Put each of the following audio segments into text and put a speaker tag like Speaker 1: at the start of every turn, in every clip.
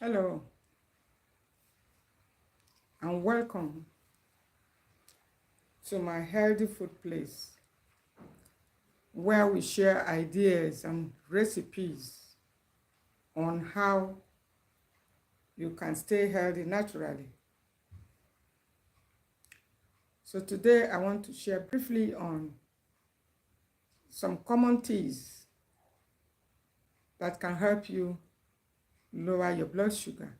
Speaker 1: Hello and welcome to my healthy food place where we share ideas and recipes on how you can stay healthy naturally. So today I want to share briefly on some common teas that can help you lower your blood sugar.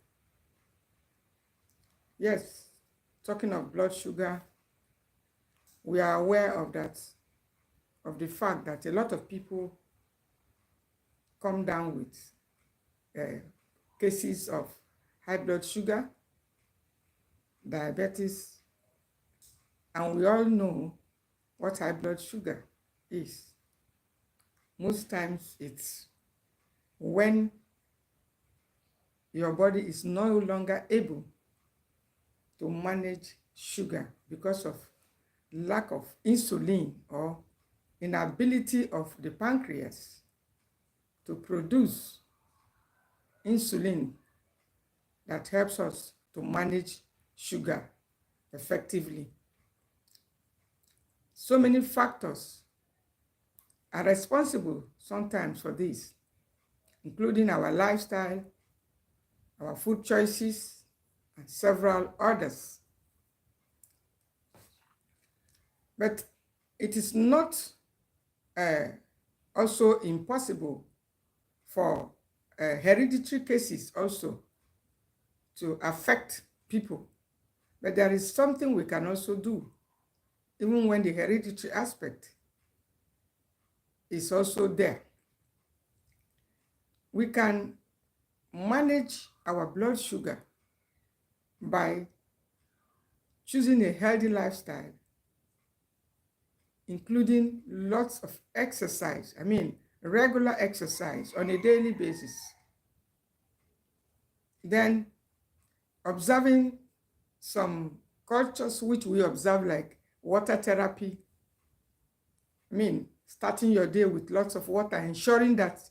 Speaker 1: Yes, talking of blood sugar, we are aware of the fact that a lot of people come down with cases of high blood sugar, diabetes, and we all know what high blood sugar is. Most times it's when your body is no longer able to manage sugar because of lack of insulin or inability of the pancreas to produce insulin that helps us to manage sugar effectively. So many factors are responsible sometimes for this, including our lifestyle, our food choices, and several others. But it is not also impossible for hereditary cases also to affect people. But there is something we can also do, even when the hereditary aspect is also there. We can manage our blood sugar by choosing a healthy lifestyle, including lots of exercise, regular exercise on a daily basis. Then observing some cultures which we observe, like water therapy. Starting your day with lots of water, ensuring that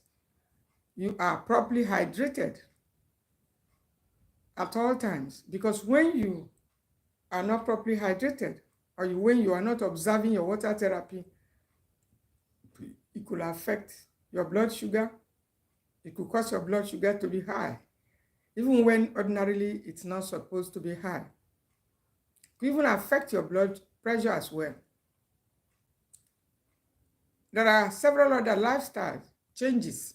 Speaker 1: you are properly hydrated at all times. Because when you are not properly hydrated, or when you are not observing your water therapy, it could affect your blood sugar. It could cause your blood sugar to be high, even when ordinarily it's not supposed to be high. It could even affect your blood pressure as well. There are several other lifestyle changes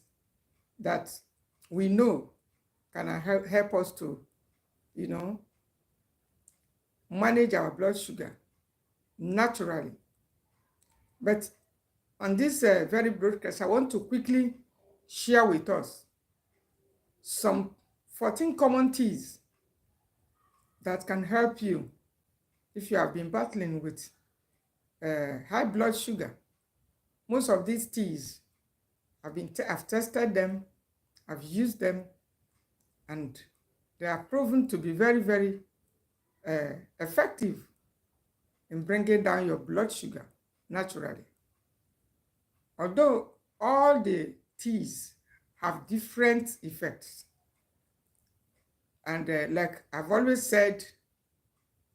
Speaker 1: that we know can help us to, manage our blood sugar naturally. But on this very broadcast, I want to quickly share with us some 14 common teas that can help you if you have been battling with high blood sugar. Most of these teas, I've tested them, I've used them, and they are proven to be very, very effective in bringing down your blood sugar naturally. Although all the teas have different effects, and like I've always said,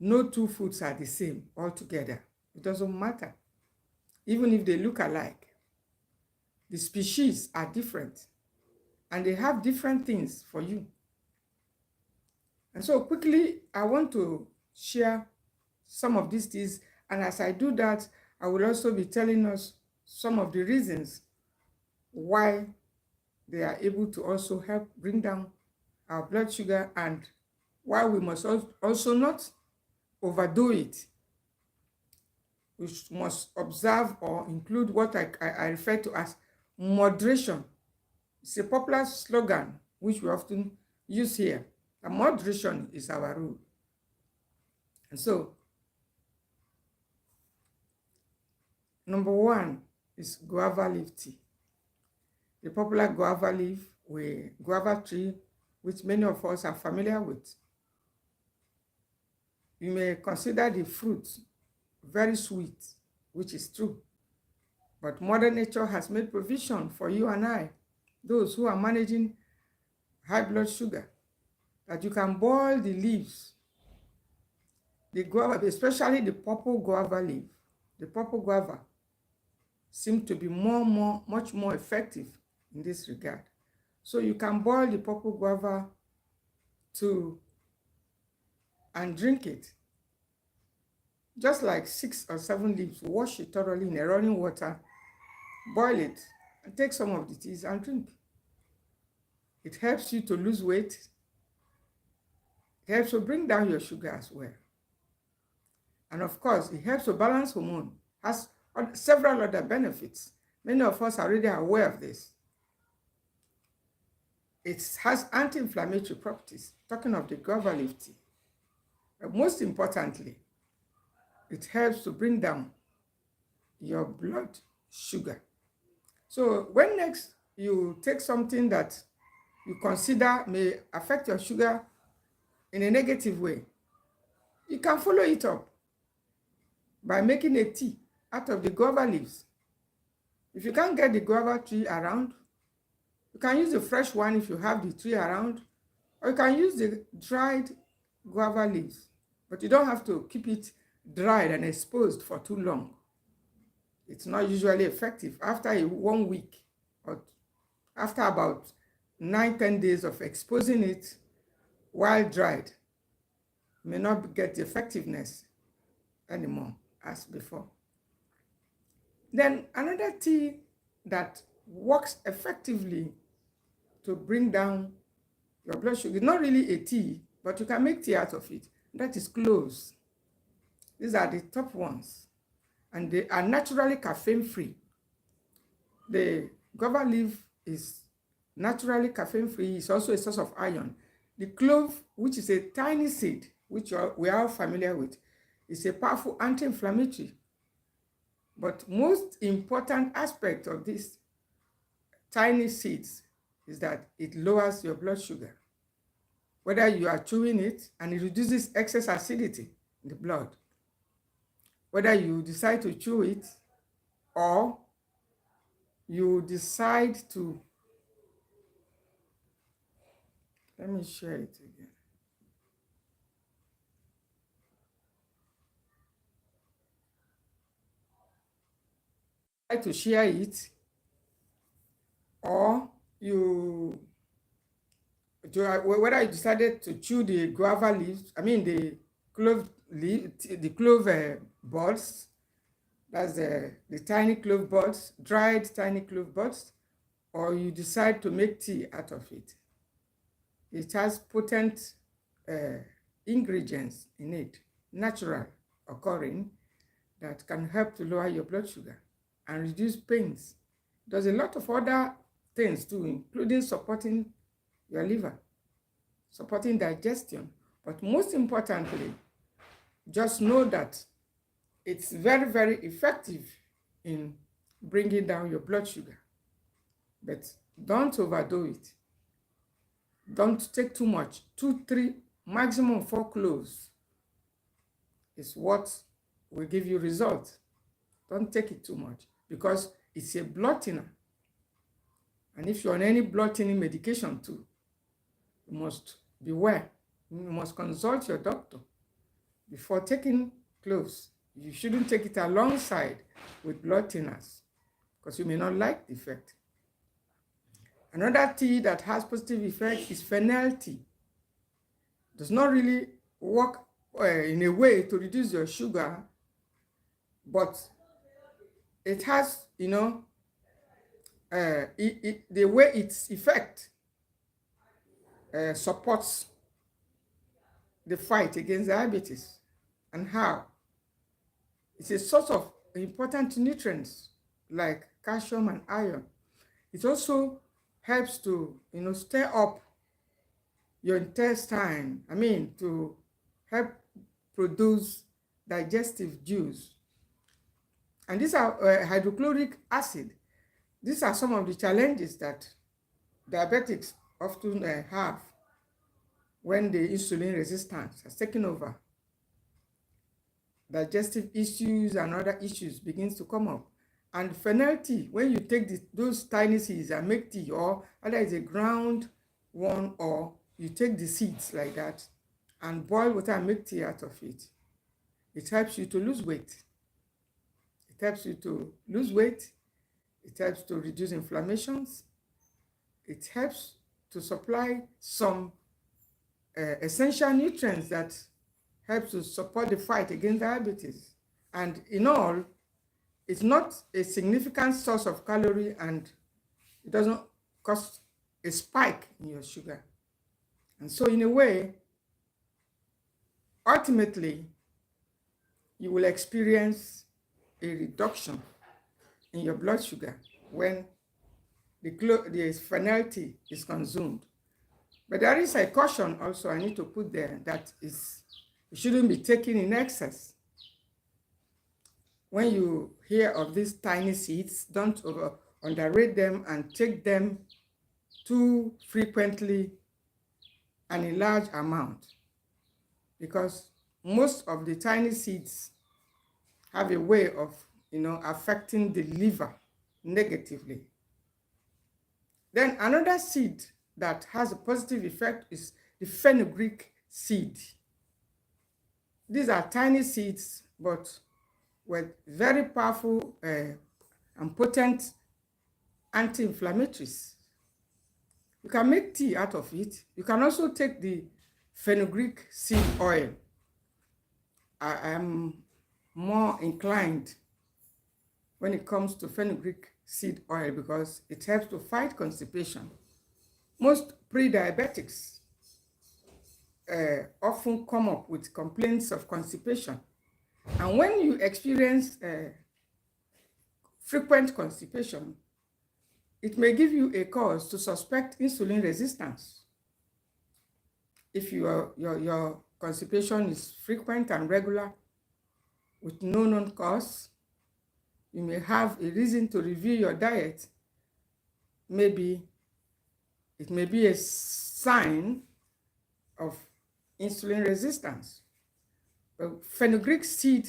Speaker 1: no two foods are the same altogether. It doesn't matter. Even if they look alike, the species are different, and they have different things for you. And so quickly, I want to share some of these teas, and as I do that, I will also be telling us some of the reasons why they are able to also help bring down our blood sugar, and why we must also not overdo it. We must observe or include what I refer to as moderation. It's a popular slogan which we often use here, and moderation is our rule. And so, number one is guava leaf tea. The popular guava tree, which many of us are familiar with. You may consider the fruit very sweet, which is true. But Mother Nature has made provision for you and I those who are managing high blood sugar, that you can boil the leaves, the guava, especially the purple guava leaf. The purple guava seem to be much more effective in this regard. So you can boil the purple guava and drink it. Just like 6 or 7 leaves, wash it thoroughly in a running water, boil it, and take some of the teas and drink. It helps you to lose weight. It helps to bring down your sugar as well. And of course, it helps to balance hormone. Has several other benefits. Many of us are already aware of this. It has anti-inflammatory properties, talking of the guava leaf tea. But most importantly, it helps to bring down your blood sugar. So when next you take something that you consider may affect your sugar in a negative way, you can follow it up by making a tea out of the guava leaves. If you can't get the guava tree around, you can use the fresh one if you have the tree around, or you can use the dried guava leaves. But you don't have to keep it dried and exposed for too long. It's not usually effective. After 1 week, or after about 9-10 days of exposing it while dried, you may not get the effectiveness anymore as before. Then another tea that works effectively to bring down your blood sugar, not really a tea, but you can make tea out of it. That is cloves. These are the top ones, and they are naturally caffeine free. The guava leaf is naturally caffeine free. It's also a source of iron. The clove, which is a tiny seed, which we are all familiar with, is a powerful anti-inflammatory. But most important aspect of these tiny seeds is that it lowers your blood sugar. Whether you are chewing it, and it reduces excess acidity in the blood. Whether you decide to chew it or you decide to, let me share it again. Try to share it, or whether you decided to chew the guava leaves, the clove leaf, the clove buds, that's the tiny clove buds, dried tiny clove buds, or you decide to make tea out of it. It has potent ingredients in it, natural occurring, that can help to lower your blood sugar and reduce pains. There's a lot of other things too, including supporting your liver, supporting digestion. But most importantly, just know that it's very, very effective in bringing down your blood sugar. But don't overdo it. Don't take too much. 2, 3, maximum 4 cloves is what will give you results. Don't take it too much, because it's a blood thinner. And if you're on any blood thinning medication too, you must beware. You must consult your doctor before taking cloves. You shouldn't take it alongside with blood thinners, because you may not like the effect. Another tea that has positive effect is fennel tea. It does not really work in a way to reduce your sugar, but it has, the way its effect supports the fight against diabetes. And how? It's a source of important nutrients like calcium and iron. It also helps to, stir up your intestine, to help produce digestive juice. And these are hydrochloric acid. These are some of the challenges that diabetics often have when the insulin resistance has taken over. Digestive issues and other issues begins to come up. And fennel tea, when you take those tiny seeds and make tea, or either it's a ground one, or you take the seeds like that and boil water and make tea out of it, it helps you to lose weight. It helps you to lose weight. It helps to reduce inflammations. It helps to supply some essential nutrients that help to support the fight against diabetes. And in all, it's not a significant source of calorie, and it doesn't cause a spike in your sugar. And so in a way, ultimately, you will experience a reduction in your blood sugar when the fennel tea is consumed. But there is a caution also I need to put there, that is, it shouldn't be taken in excess. When you hear of these tiny seeds, don't underrate them and take them too frequently and in large amount, because most of the tiny seeds have a way of, affecting the liver negatively. Then another seed that has a positive effect is the fenugreek seed. These are tiny seeds, but with very powerful and potent anti-inflammatories. You can make tea out of it. You can also take the fenugreek seed oil. I am more inclined when it comes to fenugreek seed oil because it helps to fight constipation. Most pre-diabetics often come up with complaints of constipation. And when you experience frequent constipation, it may give you a cause to suspect insulin resistance. If your constipation is frequent and regular with no known cause, you may have a reason to review your diet. Maybe it may be a sign of insulin resistance. Fenugreek seed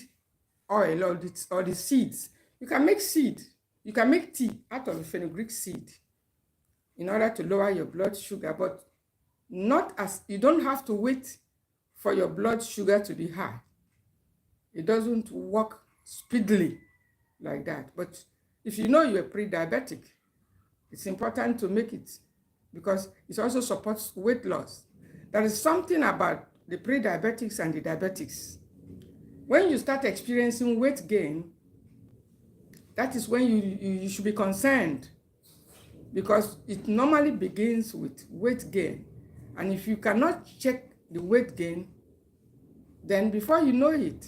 Speaker 1: oil, or the seeds, you can make tea out of the fenugreek seed in order to lower your blood sugar, but you don't have to wait for your blood sugar to be high. It doesn't work speedily like that. But if you know you're pre-diabetic, it's important to make it because it also supports weight loss. There is something about the pre-diabetics and the diabetics. When you start experiencing weight gain, that is when you should be concerned, because it normally begins with weight gain. And if you cannot check the weight gain, then before you know it,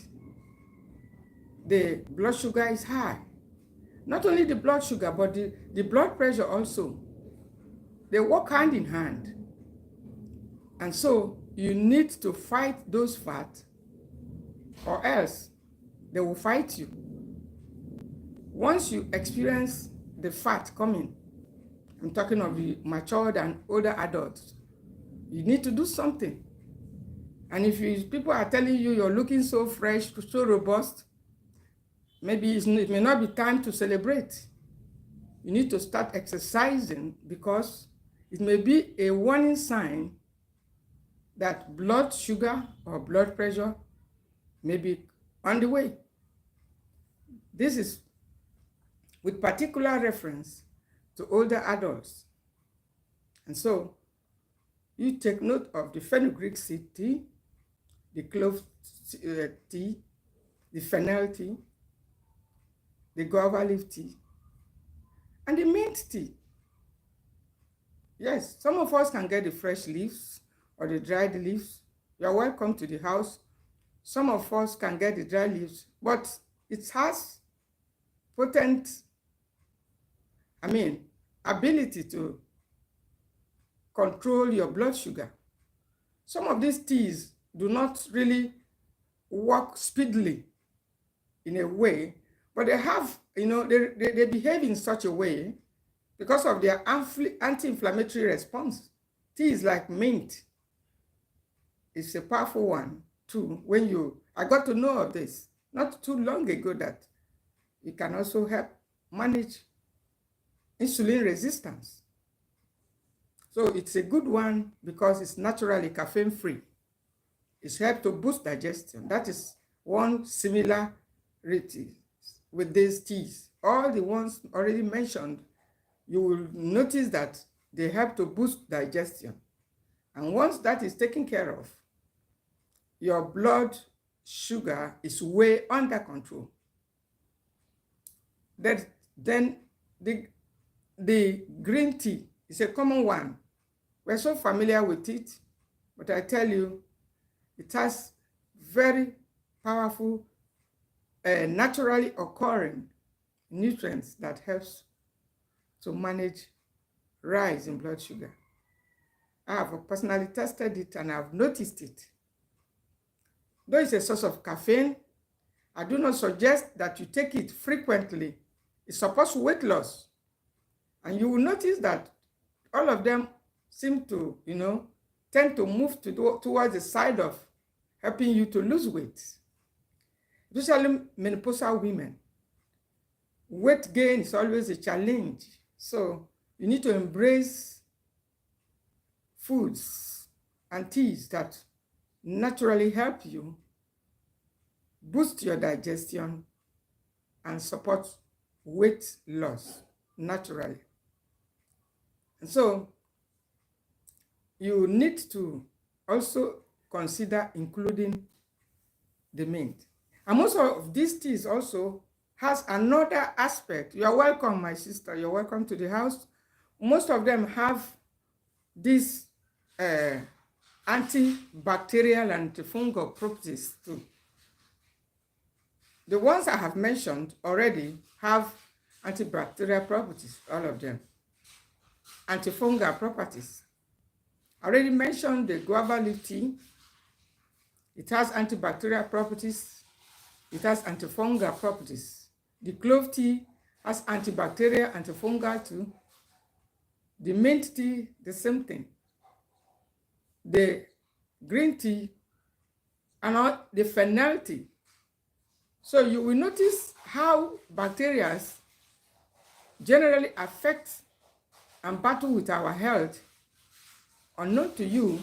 Speaker 1: the blood sugar is high. Not only the blood sugar, but the blood pressure also. They work hand in hand. And so you need to fight those fats, or else they will fight you. Once you experience the fat coming, I'm talking of the matured and older adults, you need to do something. And if people are telling you you're looking so fresh, so robust, maybe it may not be time to celebrate. You need to start exercising, because it may be a warning sign that blood sugar or blood pressure may be on the way. This is with particular reference to older adults. And so you take note of the fenugreek seed tea, the clove tea, the fennel tea, the guava leaf tea, and the mint tea. Yes, some of us can get the fresh leaves or the dried leaves. You are welcome to the house. Some of us can get the dry leaves, but it has potent, ability to control your blood sugar. Some of these teas do not really work speedily in a way, but they have, they behave in such a way because of their anti-inflammatory response. Teas like mint is a powerful one too. I got to know of this not too long ago, that it can also help manage insulin resistance. So it's a good one because it's naturally caffeine free. It's helped to boost digestion. That is one similarity with these teas. All the ones already mentioned, you will notice that they help to boost digestion. And once that is taken care of, your blood sugar is way under control. Then the green tea is a common one. We're so familiar with it, but I tell you, it has very powerful, naturally occurring nutrients that helps to manage rise in blood sugar. I have personally tested it and I've noticed it. Though it's a source of caffeine, I do not suggest that you take it frequently. It supports weight loss. And you will notice that all of them seem to, tend to move towards the side of helping you to lose weight. Especially menopausal women. Weight gain is always a challenge. So you need to embrace foods and teas that naturally help you boost your digestion and support weight loss naturally. And so you need to also consider including the mint. And most of these teas also has another aspect. You are welcome, my sister. You're welcome to the house. Most of them have these antibacterial and antifungal properties too. The ones I have mentioned already have antibacterial properties, all of them. Antifungal properties. I already mentioned the guava leaf tea. It has antibacterial properties. It has antifungal properties. The clove tea has antibacterial, antifungal too. The mint tea, the same thing. The green tea and the fennel tea. So you will notice how bacteria generally affect and battle with our health. Unknown to you,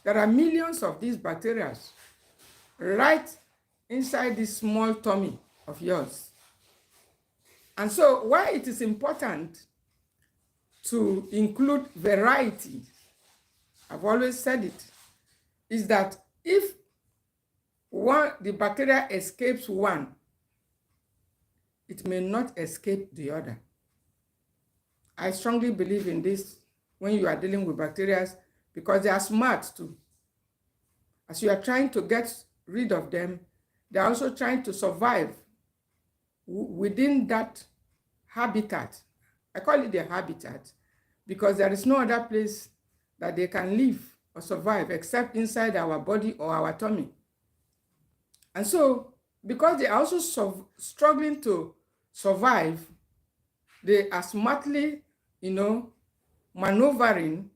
Speaker 1: there are millions of these bacteria right inside this small tummy of yours. And so why it is important to include variety, I've always said it, is that if the bacteria escapes one, it may not escape the other. I strongly believe in this when you are dealing with bacteria because they are smart too. As you are trying to get rid of them, they are also trying to survive within that habitat. I call it the habitat because there is no other place that they can live or survive except inside our body or our tummy. And so, because they are also struggling to survive, they are smartly, maneuvering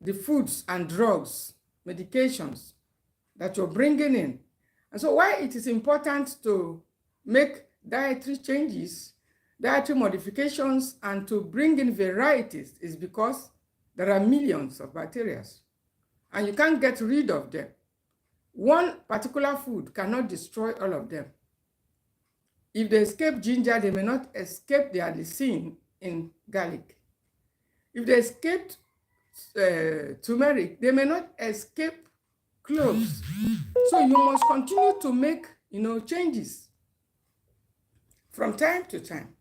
Speaker 1: the foods and drugs, medications that you're bringing in. And so why it is important to make dietary changes, dietary modifications, and to bring in varieties is because there are millions of bacteria and you can't get rid of them. One particular food cannot destroy all of them. If they escape ginger, they may not escape the allicin in garlic. If they escaped turmeric, they may not escape cloves. So you must continue to make, changes from time to time.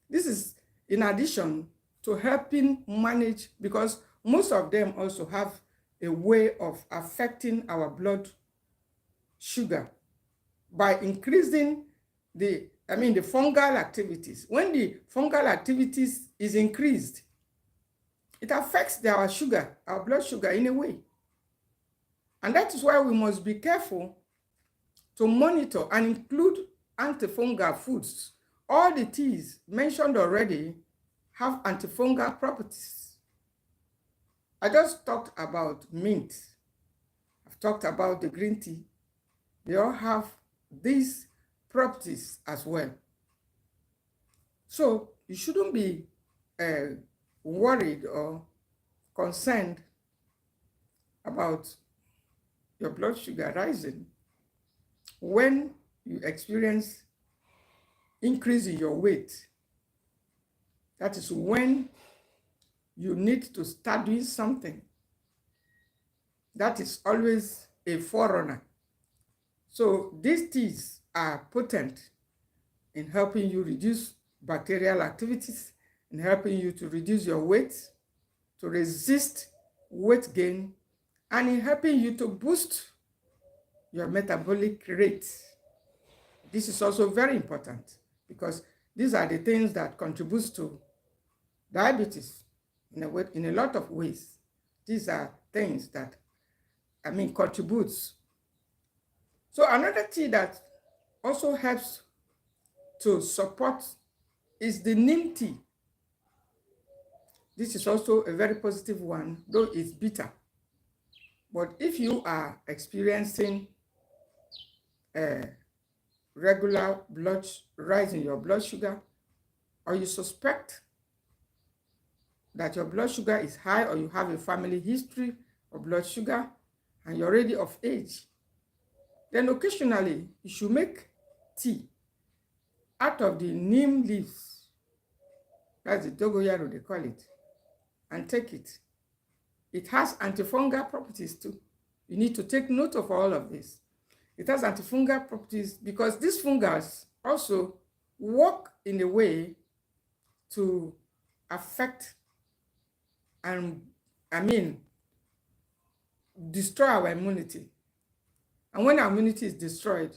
Speaker 1: This is in addition to helping manage, because most of them also have a way of affecting our blood sugar by increasing the fungal activities. When the fungal activities is increased, it affects our sugar, our blood sugar in a way. And that is why we must be careful to monitor and include antifungal foods. All the teas mentioned already have antifungal properties. I just talked about mint. I've talked about the green tea. They all have these properties as well. So you shouldn't be worried or concerned about your blood sugar rising when you experience increase in your weight. That is when you need to start doing something. That is always a forerunner. So these teas are potent in helping you reduce bacterial activities, in helping you to reduce your weight, to resist weight gain, and in helping you to boost your metabolic rate. This is also very important because these are the things that contribute to diabetes in a lot of ways. These are things that, contributes. So another tea that also helps to support is the neem tea. This is also a very positive one, though it's bitter. But if you are experiencing a regular rise in your blood sugar, or you suspect that your blood sugar is high, or you have a family history of blood sugar, and you're already of age, then occasionally you should make tea out of the neem leaves. That's the dogoyaro, they call it, and take it. It has antifungal properties too. You need to take note of all of this. It has antifungal properties because these fungus also work in a way to affect and, destroy our immunity. And when our immunity is destroyed,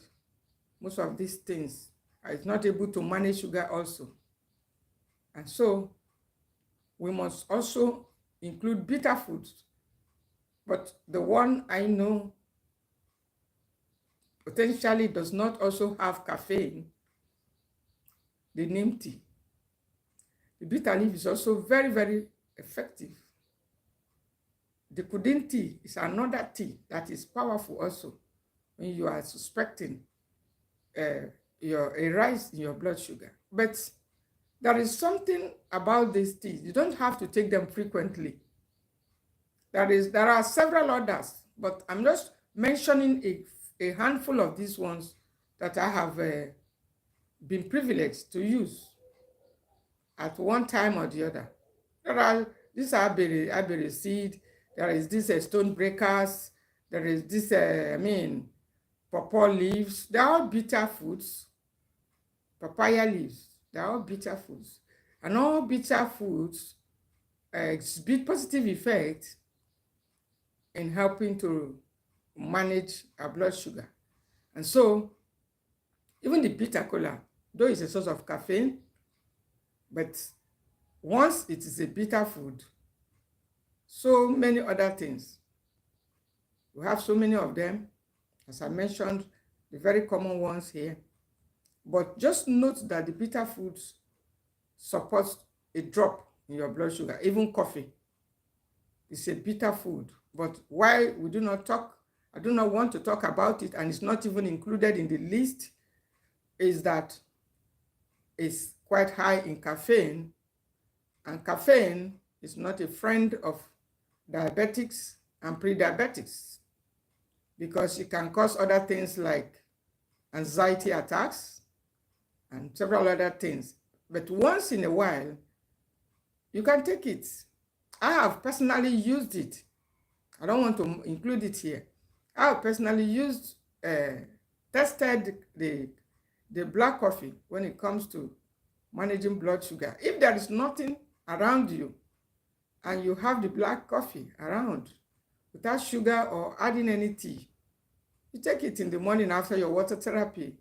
Speaker 1: most of these things are not able to manage sugar also. And so we must also include bitter foods. But the one I know potentially does not also have caffeine, the neem tea. The bitter leaf is also very, very effective. The kudin tea is another tea that is powerful also when you are suspecting a rise in your blood sugar. But there is something about these teas. You don't have to take them frequently. There are several others, but I'm just mentioning a handful of these ones that I have been privileged to use at one time or the other. These are berry seed. There is this stone breakers. There is this, pawpaw leaves. They are all bitter foods. Papaya leaves. They are all bitter foods. And all bitter foods exhibit positive effects in helping to manage our blood sugar. And so, even the bitter cola, though it's a source of caffeine, but once it is a bitter food, so many other things. We have so many of them, as I mentioned, the very common ones here. But just note that the bitter foods support a drop in your blood sugar. Even coffee is a bitter food. But why we do not talk, I do not want to talk about it, and it's not even included in the list, is that it's quite high in caffeine, and caffeine is not a friend of diabetics and pre-diabetics because it can cause other things like anxiety attacks and several other things. But once in a while, you can take it. I have personally used it. I don't want to include it here. I have personally tested the black coffee when it comes to managing blood sugar. If there is nothing around you and you have the black coffee around without sugar or adding any tea, you take it in the morning after your water therapy